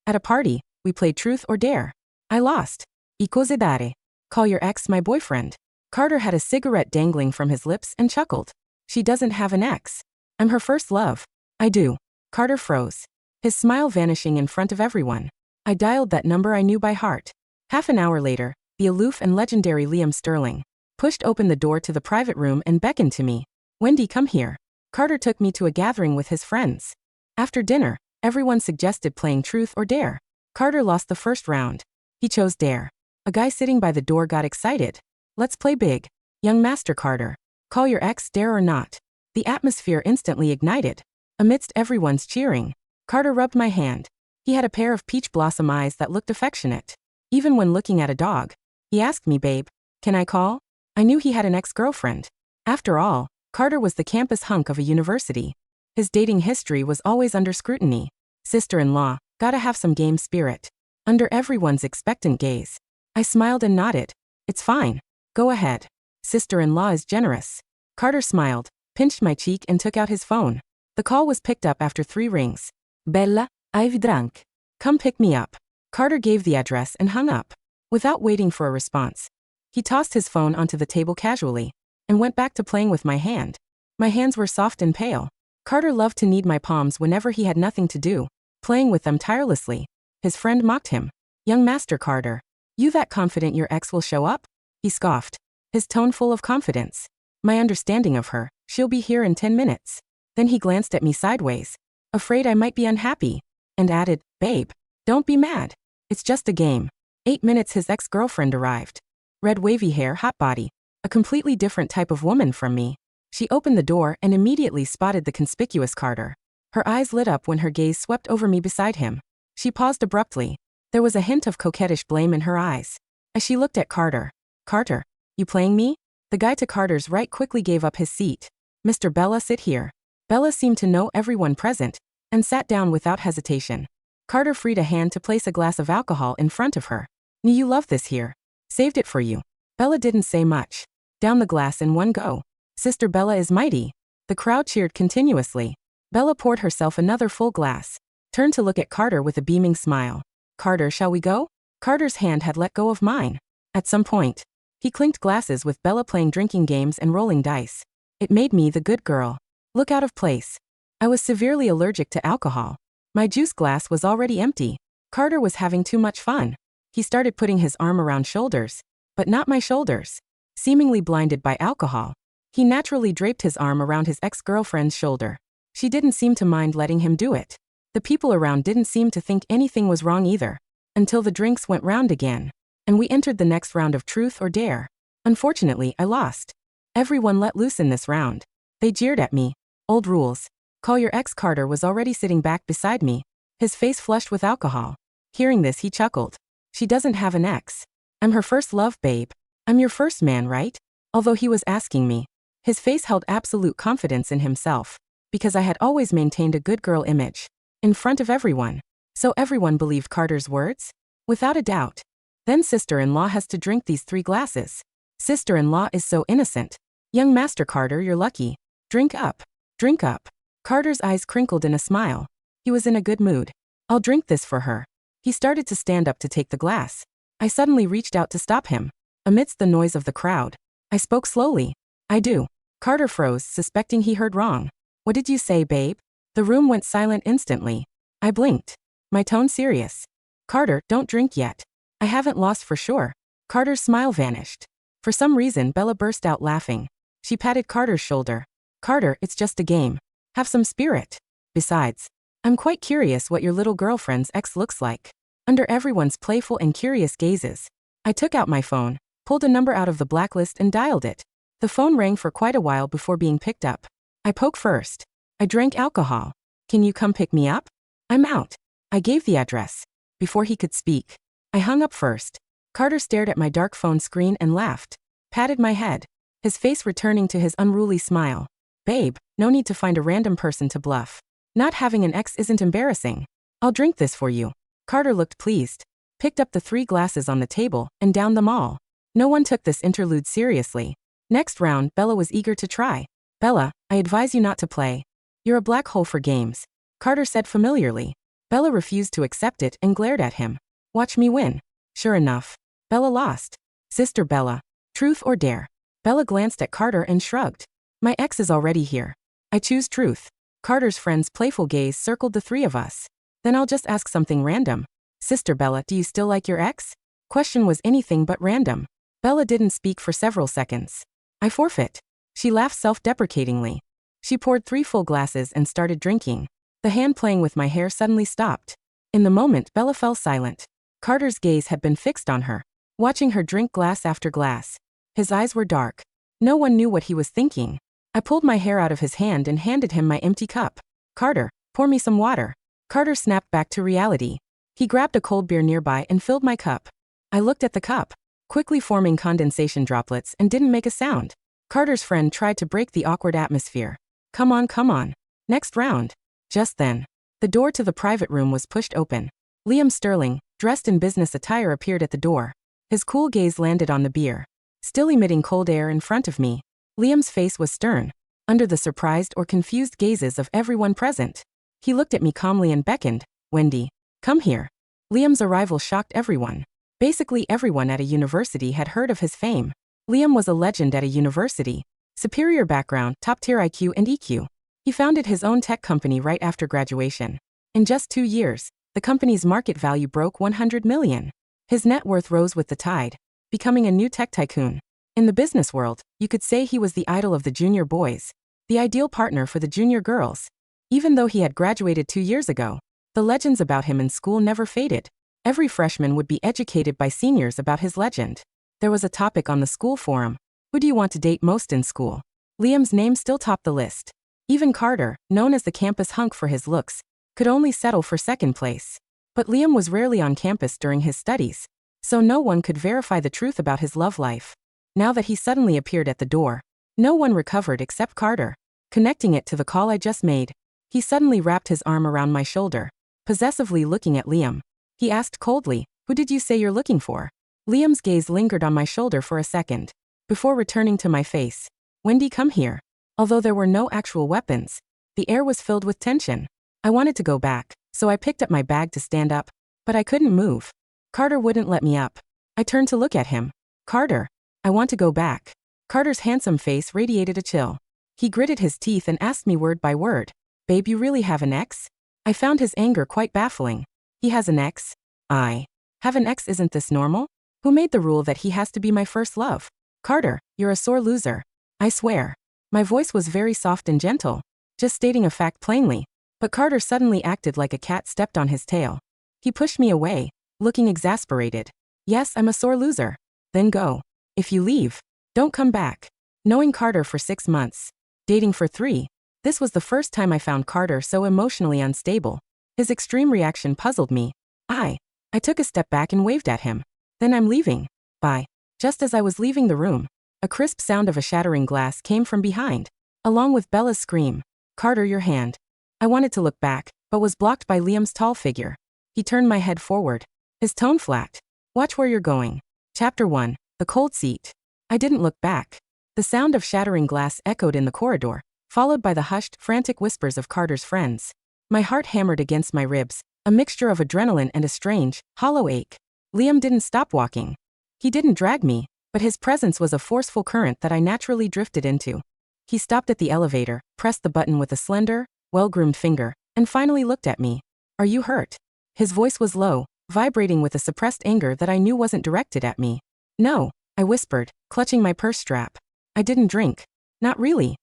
At a party, we played truth or dare. I lost. I cose Dare.Call Your Ex my boyfriend. Carter had a cigarette dangling from his lips and chuckled. She doesn't have an ex. I'm her first love. I do. Carter froze. His smile vanishing in front of everyone. I dialed that number I knew by heart. Half an hour later, the aloof and legendary Liam Sterling pushed open the door to the private room and beckoned to me. Wendy, come here. Carter took me to a gathering with his friends. After dinner, everyone suggested playing truth or dare. Carter lost the first round. He chose dare. A guy sitting by the door got excited. Let's play big. Young Master Carter. Call your ex, dare or not. The atmosphere instantly ignited. Amidst everyone's cheering, Carter rubbed my hand. He had a pair of peach blossom eyes that looked affectionate. Even when looking at a dog, he asked me, babe, can I call? I knew he had an ex-girlfriend. After all, Carter was the campus hunk of a university. His dating history was always under scrutiny. Sister-in-law, gotta have some game spirit. Under everyone's expectant gaze, I smiled and nodded. It's fine. Go ahead. Sister-in-law is generous. Carter smiled, pinched my cheek and took out his phone. The call was picked up after 3 rings. Bella, I've drunk. Come pick me up. Carter gave the address and hung up. Without waiting for a response, he tossed his phone onto the table casually and went back to playing with my hand. My hands were soft and pale. Carter loved to knead my palms whenever he had nothing to do, playing with them tirelessly. His friend mocked him. Young Master Carter, you that confident your ex will show up? He scoffed, his tone full of confidence. My understanding of her, she'll be here in 10 minutes. Then he glanced at me sideways, afraid I might be unhappy, and added, babe, don't be mad. It's just a game. 8 minutes his ex-girlfriend arrived. Red wavy hair, hot body, a completely different type of woman from me. She opened the door and immediately spotted the conspicuous Carter. Her eyes lit up when her gaze swept over me beside him. She paused abruptly. There was a hint of coquettish blame in her eyes as she looked at Carter. Carter, you playing me? The guy to Carter's right quickly gave up his seat. Mr. Bella, sit here. Bella seemed to know everyone present and sat down without hesitation. Carter freed a hand to place a glass of alcohol in front of her. Knew you love this here. Saved it for you. Bella didn't say much. Down the glass in one go. Sister Bella is mighty. The crowd cheered continuously. Bella poured herself another full glass, turned to look at Carter with a beaming smile. Carter, shall we go? Carter's hand had let go of mine. At some point, he clinked glasses with Bella playing drinking games and rolling dice. It made me the good girl look out of place. I was severely allergic to alcohol. My juice glass was already empty. Carter was having too much fun. He started putting his arm around shoulders, but not my shoulders. Seemingly blinded by alcohol, he naturally draped his arm around his ex-girlfriend's shoulder. She didn't seem to mind letting him do it. The people around didn't seem to think anything was wrong either, until the drinks went round again, and we entered the next round of truth or dare. Unfortunately, I lost. Everyone let loose in this round. They jeered at me. Old rules. Call your ex. Carter was already sitting back beside me, his face flushed with alcohol. Hearing this, he chuckled. She doesn't have an ex. I'm her first love, babe. I'm your first man, right? Although he was asking me, his face held absolute confidence in himself, because I had always maintained a good girl image in front of everyone. So everyone believed Carter's words? Without a doubt. Then sister-in-law has to drink these 3 glasses. Sister-in-law is so innocent. Young Master Carter, you're lucky. Drink up. Drink up. Carter's eyes crinkled in a smile. He was in a good mood. I'll drink this for her. He started to stand up to take the glass. I suddenly reached out to stop him. Amidst the noise of the crowd, I spoke slowly. I do. Carter froze, suspecting he heard wrong. What did you say, babe? The room went silent instantly. I blinked, my tone serious. Carter, don't drink yet. I haven't lost for sure. Carter's smile vanished. For some reason, Bella burst out laughing. She patted Carter's shoulder. Carter, it's just a game. Have some spirit. Besides, I'm quite curious what your little girlfriend's ex looks like. Under everyone's playful and curious gazes, I took out my phone, pulled a number out of the blacklist and dialed it. The phone rang for quite a while before being picked up. I poke first. I drank alcohol. Can you come pick me up? I'm out. I gave the address. Before he could speak, I hung up first. Carter stared at my dark phone screen and laughed, patted my head, his face returning to his unruly smile. Babe, no need to find a random person to bluff. Not having an ex isn't embarrassing. I'll drink this for you. Carter looked pleased, picked up the 3 glasses on the table, and downed them all. No one took this interlude seriously. Next round, Bella was eager to try. Bella, I advise you not to play. You're a black hole for games, Carter said familiarly. Bella refused to accept it and glared at him. Watch me win. Sure enough, Bella lost. Sister Bella. Truth or dare? Bella glanced at Carter and shrugged. My ex is already here. I choose truth. Carter's friend's playful gaze circled the three of us. Then I'll just ask something random. Sister Bella, do you still like your ex? Question was anything but random. Bella didn't speak for several seconds. I forfeit. She laughed self-deprecatingly. She poured 3 full glasses and started drinking. The hand playing with my hair suddenly stopped. In the moment, Bella fell silent. Carter's gaze had been fixed on her, watching her drink glass after glass. His eyes were dark. No one knew what he was thinking. I pulled my hair out of his hand and handed him my empty cup. Carter, pour me some water. Carter snapped back to reality. He grabbed a cold beer nearby and filled my cup. I looked at the cup, quickly forming condensation droplets, and didn't make a sound. Carter's friend tried to break the awkward atmosphere. Come on, come on. Next round. Just then, the door to the private room was pushed open. Liam Sterling, dressed in business attire, appeared at the door. His cool gaze landed on the beer, still emitting cold air in front of me. Liam's face was stern, under the surprised or confused gazes of everyone present. He looked at me calmly and beckoned. Wendy, come here. Liam's arrival shocked everyone. Basically everyone at a university had heard of his fame. Liam was a legend at a university. Superior background, top-tier IQ and EQ. He founded his own tech company right after graduation. In just 2 years, the company's market value broke $100 million. His net worth rose with the tide, becoming a new tech tycoon. In the business world, you could say he was the idol of the junior boys, the ideal partner for the junior girls. Even though he had graduated 2 years ago, the legends about him in school never faded. Every freshman would be educated by seniors about his legend. There was a topic on the school forum. Who do you want to date most in school? Liam's name still topped the list. Even Carter, known as the campus hunk for his looks, could only settle for second place. But Liam was rarely on campus during his studies, so no one could verify the truth about his love life. Now that he suddenly appeared at the door, no one recovered except Carter. Connecting it to the call I just made, he suddenly wrapped his arm around my shoulder, possessively looking at Liam. He asked coldly, "Who did you say you're looking for?" Liam's gaze lingered on my shoulder for a second, before returning to my face. Wendy, come here. Although there were no actual weapons, the air was filled with tension. I wanted to go back, so I picked up my bag to stand up, but I couldn't move. Carter wouldn't let me up. I turned to look at him. Carter, I want to go back. Carter's handsome face radiated a chill. He gritted his teeth and asked me word by word, "Babe, you really have an ex?" I found his anger quite baffling. He has an ex? I have an ex? Isn't this normal? Who made the rule that he has to be my first love? Carter, you're a sore loser. I swear. My voice was very soft and gentle, just stating a fact plainly. But Carter suddenly acted like a cat stepped on his tail. He pushed me away, looking exasperated. Yes, I'm a sore loser. Then go. If you leave, don't come back. Knowing Carter for 6 months, dating for 3, this was the first time I found Carter so emotionally unstable. His extreme reaction puzzled me. I took a step back and waved at him. Then I'm leaving. Bye. Just as I was leaving the room, a crisp sound of a shattering glass came from behind, along with Bella's scream. Carter, your hand. I wanted to look back, but was blocked by Liam's tall figure. He turned my head forward, his tone flat. Watch where you're going. Chapter 1, The Cold Seat. I didn't look back. The sound of shattering glass echoed in the corridor, followed by the hushed, frantic whispers of Carter's friends. My heart hammered against my ribs, a mixture of adrenaline and a strange, hollow ache. Liam didn't stop walking. He didn't drag me, but his presence was a forceful current that I naturally drifted into. He stopped at the elevator, pressed the button with a slender, well-groomed finger, and finally looked at me. Are you hurt? His voice was low, vibrating with a suppressed anger that I knew wasn't directed at me. No, I whispered, clutching my purse strap. I didn't drink. Not really.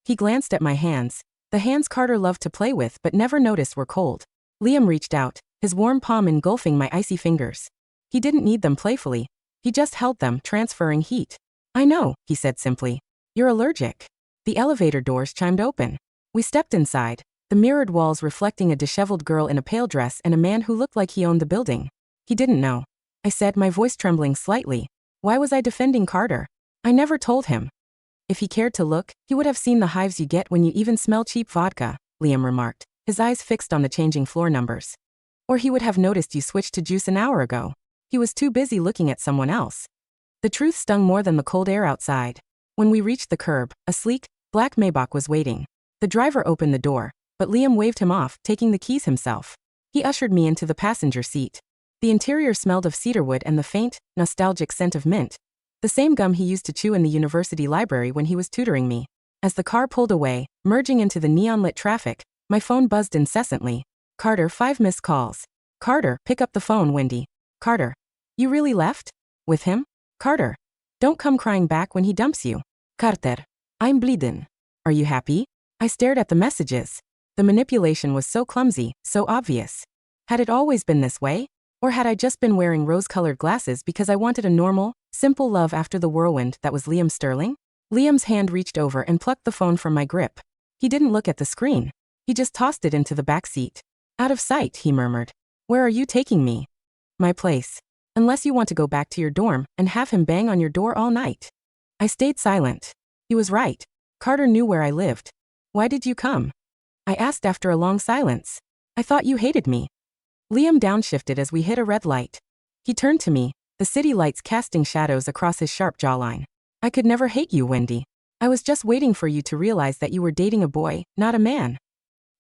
He glanced at my hands, the hands Carter loved to play with but never noticed were cold. Liam reached out, his warm palm engulfing my icy fingers. He didn't need them playfully. He just held them, transferring heat. I know, he said simply. You're allergic. The elevator doors chimed open. We stepped inside, the mirrored walls reflecting a disheveled girl in a pale dress and a man who looked like he owned the building. He didn't know. I said, my voice trembling slightly. Why was I defending Carter? I never told him. If he cared to look, he would have seen the hives you get when you even smell cheap vodka, Liam remarked, his eyes fixed on the changing floor numbers. Or he would have noticed you switched to juice an hour ago. He was too busy looking at someone else. The truth stung more than the cold air outside. When we reached the curb, a sleek, black Maybach was waiting. The driver opened the door, but Liam waved him off, taking the keys himself. He ushered me into the passenger seat. The interior smelled of cedarwood and the faint, nostalgic scent of mint, the same gum he used to chew in the university library when he was tutoring me. As the car pulled away, merging into the neon-lit traffic, my phone buzzed incessantly. Carter, 5 missed calls. Carter, pick up the phone, Wendy. Carter, you really left? With him? Carter, don't come crying back when he dumps you. Carter, I'm bleeding. Are you happy? I stared at the messages. The manipulation was so clumsy, so obvious. Had it always been this way? Or had I just been wearing rose-colored glasses because I wanted a normal, simple love after the whirlwind that was Liam Sterling? Liam's hand reached over and plucked the phone from my grip. He didn't look at the screen. He just tossed it into the back seat. Out of sight, he murmured. Where are you taking me? My place. Unless you want to go back to your dorm and have him bang on your door all night. I stayed silent. He was right. Carter knew where I lived. Why did you come? I asked after a long silence. I thought you hated me. Liam downshifted as we hit a red light. He turned to me, the city lights casting shadows across his sharp jawline. I could never hate you, Wendy. I was just waiting for you to realize that you were dating a boy, not a man.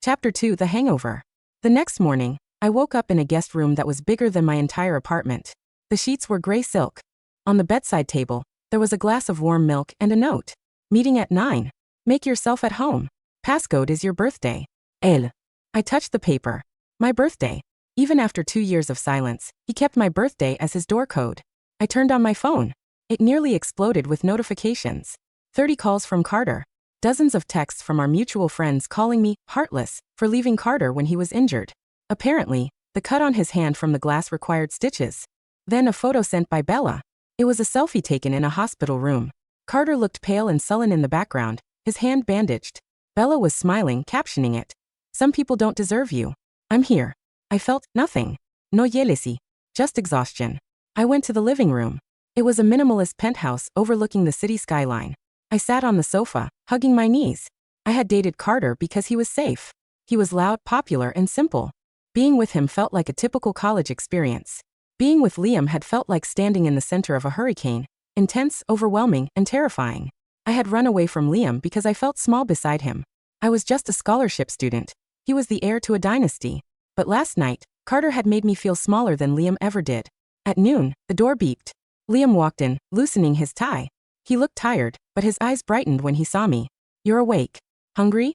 Chapter 2: The Hangover. The next morning, I woke up in a guest room that was bigger than my entire apartment. The sheets were gray silk. On the bedside table, there was a glass of warm milk and a note. Meeting at 9. Make yourself at home. Passcode is your birthday. Elle. I touched the paper. My birthday. Even after 2 years of silence, he kept my birthday as his door code. I turned on my phone. It nearly exploded with notifications. 30 calls from Carter. Dozens of texts from our mutual friends calling me heartless for leaving Carter when he was injured. Apparently, the cut on his hand from the glass required stitches. Then a photo sent by Bella. It was a selfie taken in a hospital room. Carter looked pale and sullen in the background, his hand bandaged. Bella was smiling, captioning it. Some people don't deserve you. I'm here. I felt nothing. No jealousy. Just exhaustion. I went to the living room. It was a minimalist penthouse overlooking the city skyline. I sat on the sofa, hugging my knees. I had dated Carter because he was safe. He was loud, popular, and simple. Being with him felt like a typical college experience. Being with Liam had felt like standing in the center of a hurricane, intense, overwhelming, and terrifying. I had run away from Liam because I felt small beside him. I was just a scholarship student. He was the heir to a dynasty. But last night, Carter had made me feel smaller than Liam ever did. At noon, the door beeped. Liam walked in, loosening his tie. He looked tired, but his eyes brightened when he saw me. You're awake. Hungry?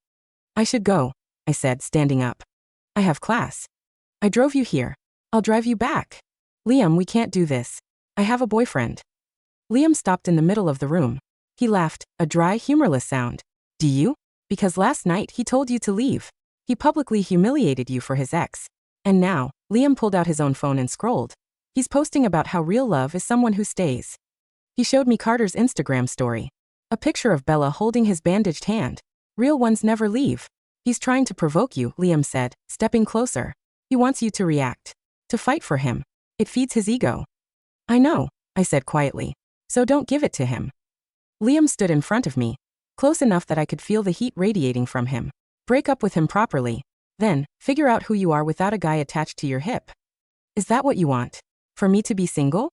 I should go, I said, standing up. I have class. I drove you here. I'll drive you back. Liam, we can't do this. I have a boyfriend. Liam stopped in the middle of the room. He laughed, a dry, humorless sound. Do you? Because last night he told you to leave. He publicly humiliated you for his ex. And now, Liam pulled out his own phone and scrolled. He's posting about how real love is someone who stays. He showed me Carter's Instagram story. A picture of Bella holding his bandaged hand. Real ones never leave. He's trying to provoke you, Liam said, stepping closer. He wants you to react. To fight for him. It feeds his ego. I know, I said quietly. So don't give it to him. Liam stood in front of me, close enough that I could feel the heat radiating from him. Break up with him properly. Then, figure out who you are without a guy attached to your hip. Is that what you want? For me to be single?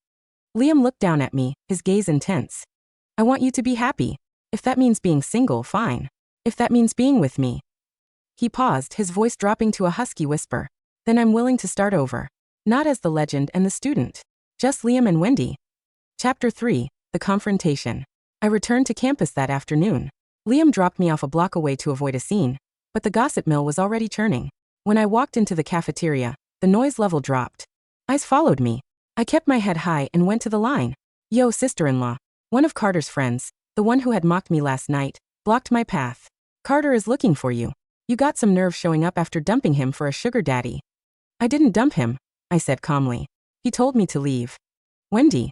Liam looked down at me, his gaze intense. I want you to be happy. If that means being single, fine. If that means being with me. He paused, his voice dropping to a husky whisper. Then I'm willing to start over. Not as the legend and the student. Just Liam and Wendy. Chapter 3: The Confrontation. I returned to campus that afternoon. Liam dropped me off a block away to avoid a scene, but the gossip mill was already churning. When I walked into the cafeteria, the noise level dropped. Eyes followed me. I kept my head high and went to the line. Yo, sister-in-law. One of Carter's friends, the one who had mocked me last night, blocked my path. Carter is looking for you. You got some nerve showing up after dumping him for a sugar daddy. I didn't dump him, I said calmly. He told me to leave. Wendy.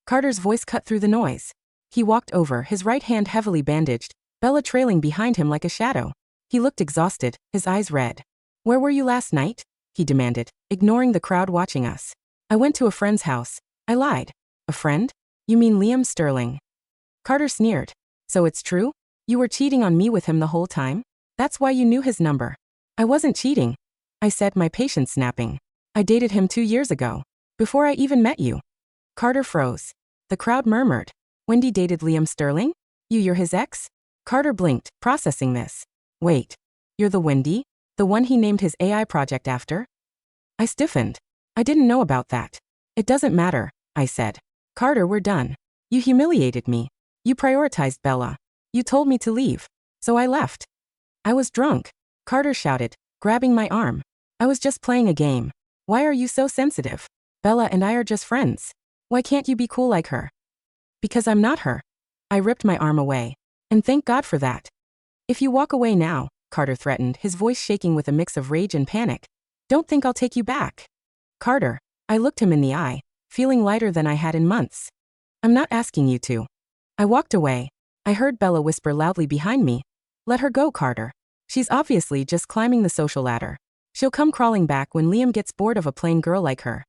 Carter's voice cut through the noise. He walked over, his right hand heavily bandaged, Bella trailing behind him like a shadow. He looked exhausted, his eyes red. Where were you last night? He demanded, ignoring the crowd watching us. I went to a friend's house. I lied. A friend? You mean Liam Sterling? Carter sneered. So it's true? You were cheating on me with him the whole time? That's why you knew his number. I wasn't cheating. I said, my patience snapping. I dated him 2 years ago. Before I even met you. Carter froze. The crowd murmured. Wendy dated Liam Sterling? You're his ex? Carter blinked, processing this. Wait. You're the Wendy? The one he named his AI project after? I stiffened. I didn't know about that. It doesn't matter, I said. Carter, we're done. You humiliated me. You prioritized Bella. You told me to leave. So I left. I was drunk. Carter shouted, grabbing my arm. I was just playing a game. Why are you so sensitive? Bella and I are just friends. Why can't you be cool like her? Because I'm not her. I ripped my arm away. And thank God for that. If you walk away now, Carter threatened, his voice shaking with a mix of rage and panic, don't think I'll take you back. Carter, I looked him in the eye, feeling lighter than I had in months. I'm not asking you to. I walked away. I heard Bella whisper loudly behind me, let her go, Carter. She's obviously just climbing the social ladder. She'll come crawling back when Liam gets bored of a plain girl like her.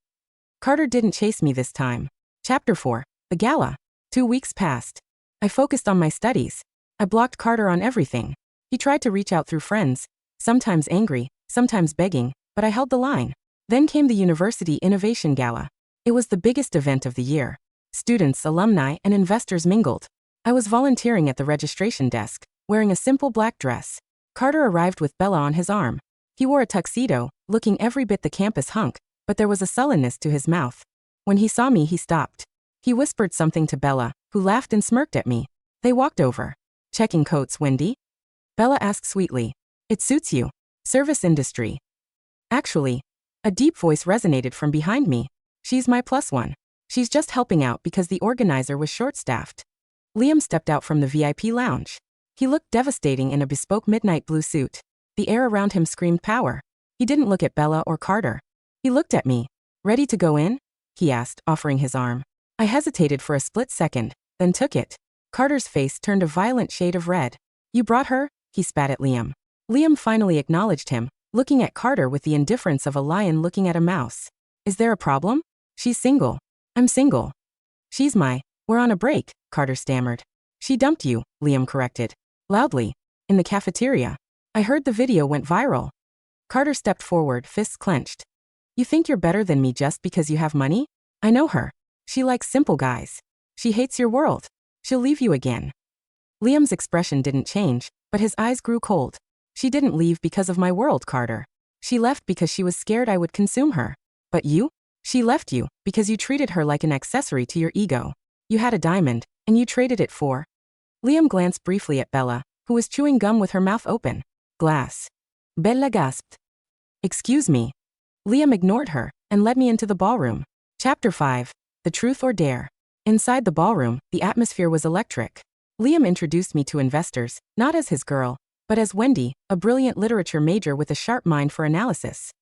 Carter didn't chase me this time. Chapter 4. The Gala. 2 weeks passed. I focused on my studies. I blocked Carter on everything. He tried to reach out through friends, sometimes angry, sometimes begging, but I held the line. Then came the University Innovation Gala. It was the biggest event of the year. Students, alumni, and investors mingled. I was volunteering at the registration desk, wearing a simple black dress. Carter arrived with Bella on his arm. He wore a tuxedo, looking every bit the campus hunk, but there was a sullenness to his mouth. When he saw me, he stopped. He whispered something to Bella, who laughed and smirked at me. They walked over. Checking coats, Wendy? Bella asked sweetly. It suits you. Service industry. Actually, a deep voice resonated from behind me. She's my +1. She's just helping out because the organizer was short-staffed. Liam stepped out from the VIP lounge. He looked devastating in a bespoke midnight blue suit. The air around him screamed power. He didn't look at Bella or Carter. He looked at me. Ready to go in? He asked, offering his arm. I hesitated for a split second, then took it. Carter's face turned a violent shade of red. You brought her? He spat at Liam. Liam finally acknowledged him, looking at Carter with the indifference of a lion looking at a mouse. Is there a problem? She's single. I'm single. We're on a break, Carter stammered. She dumped you, Liam corrected. Loudly. In the cafeteria. I heard the video went viral. Carter stepped forward, fists clenched. You think you're better than me just because you have money? I know her. She likes simple guys. She hates your world. She'll leave you again. Liam's expression didn't change, but his eyes grew cold. She didn't leave because of my world, Carter. She left because she was scared I would consume her. But you? She left you because you treated her like an accessory to your ego. You had a diamond, and you traded it for. Liam glanced briefly at Bella, who was chewing gum with her mouth open. Glass. Bella gasped. Excuse me. Liam ignored her and led me into the ballroom. Chapter 5. The Truth or Dare. Inside the ballroom, the atmosphere was electric. Liam introduced me to investors, not as his girl, but as Wendy, a brilliant literature major with a sharp mind for analysis.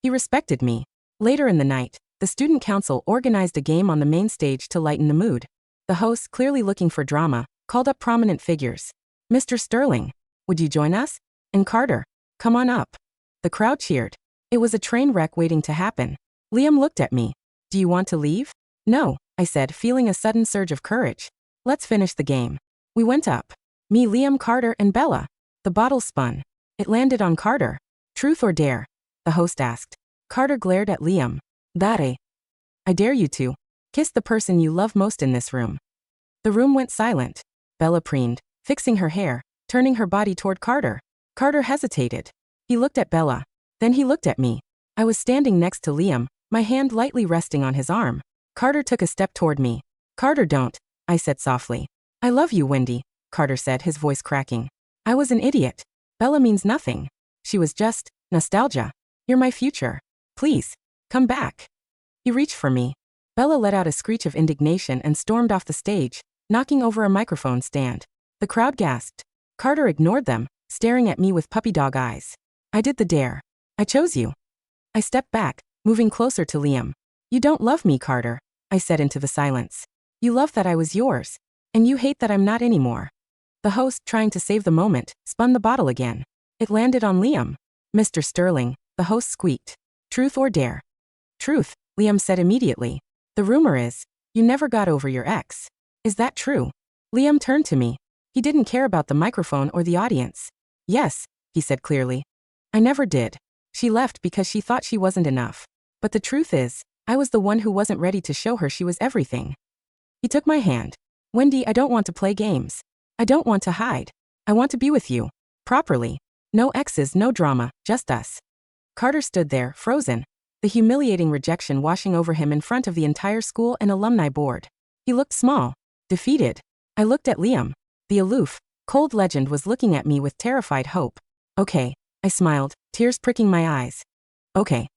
He respected me. Later in the night, the student council organized a game on the main stage to lighten the mood. The host, clearly looking for drama, called up prominent figures. Mr. Sterling, would you join us? And Carter, come on up. The crowd cheered. It was a train wreck waiting to happen. Liam looked at me. Do you want to leave? No, I said, feeling a sudden surge of courage. Let's finish the game. We went up. Me, Liam, Carter, and Bella. The bottle spun. It landed on Carter. Truth or dare? The host asked. Carter glared at Liam. Dare. I dare you to kiss the person you love most in this room. The room went silent. Bella preened, fixing her hair, turning her body toward Carter. Carter hesitated. He looked at Bella. Then he looked at me. I was standing next to Liam, my hand lightly resting on his arm. Carter took a step toward me. Carter, don't, I said softly. I love you, Wendy, Carter said, his voice cracking. I was an idiot. Bella means nothing. She was just nostalgia. You're my future. Please, come back. He reached for me. Bella let out a screech of indignation and stormed off the stage, knocking over a microphone stand. The crowd gasped. Carter ignored them, staring at me with puppy dog eyes. I did the dare. I chose you. I stepped back, moving closer to Liam. You don't love me, Carter, I said into the silence. You love that I was yours. And you hate that I'm not anymore. The host, trying to save the moment, spun the bottle again. It landed on Liam. Mr. Sterling, the host squeaked. Truth or dare? Truth, Liam said immediately. The rumor is, you never got over your ex. Is that true? Liam turned to me. He didn't care about the microphone or the audience. Yes, he said clearly. I never did. She left because she thought she wasn't enough. But the truth is, I was the one who wasn't ready to show her she was everything. He took my hand. Wendy, I don't want to play games. I don't want to hide. I want to be with you. Properly. No exes, no drama, just us. Carter stood there, frozen. the humiliating rejection washing over him in front of the entire school and alumni board. He looked small, defeated. I looked at Liam. The aloof, cold legend was looking at me with terrified hope. Okay, I smiled, tears pricking my eyes. Okay.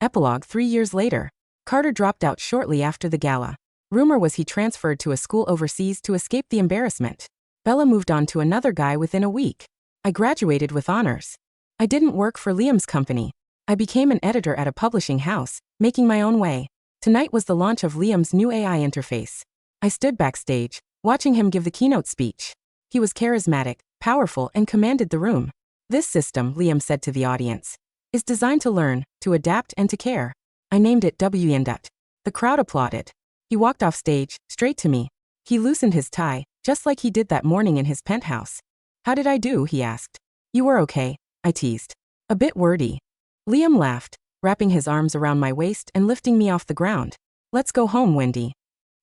Epilogue 3 years later. Carter dropped out shortly after the gala. Rumor was he transferred to a school overseas to escape the embarrassment. Bella moved on to another guy within a week. I graduated with honors. I didn't work for Liam's company. I became an editor at a publishing house, making my own way. Tonight was the launch of Liam's new AI interface. I stood backstage, watching him give the keynote speech. He was charismatic, powerful, and commanded the room. This system, Liam said to the audience, is designed to learn, to adapt, and to care. I named it WNDUT. The crowd applauded. He walked off stage, straight to me. He loosened his tie, just like he did that morning in his penthouse. How did I do? He asked. You were okay, I teased. A bit wordy. Liam laughed, wrapping his arms around my waist and lifting me off the ground. Let's go home, Wendy.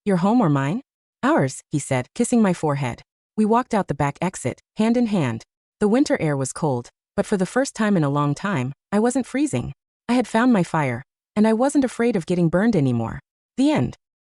Your home or mine? Ours, he said, kissing my forehead. We walked out the back exit, hand in hand. The winter air was cold, but for the first time in a long time, I wasn't freezing. I had found my fire, and I wasn't afraid of getting burned anymore. The end.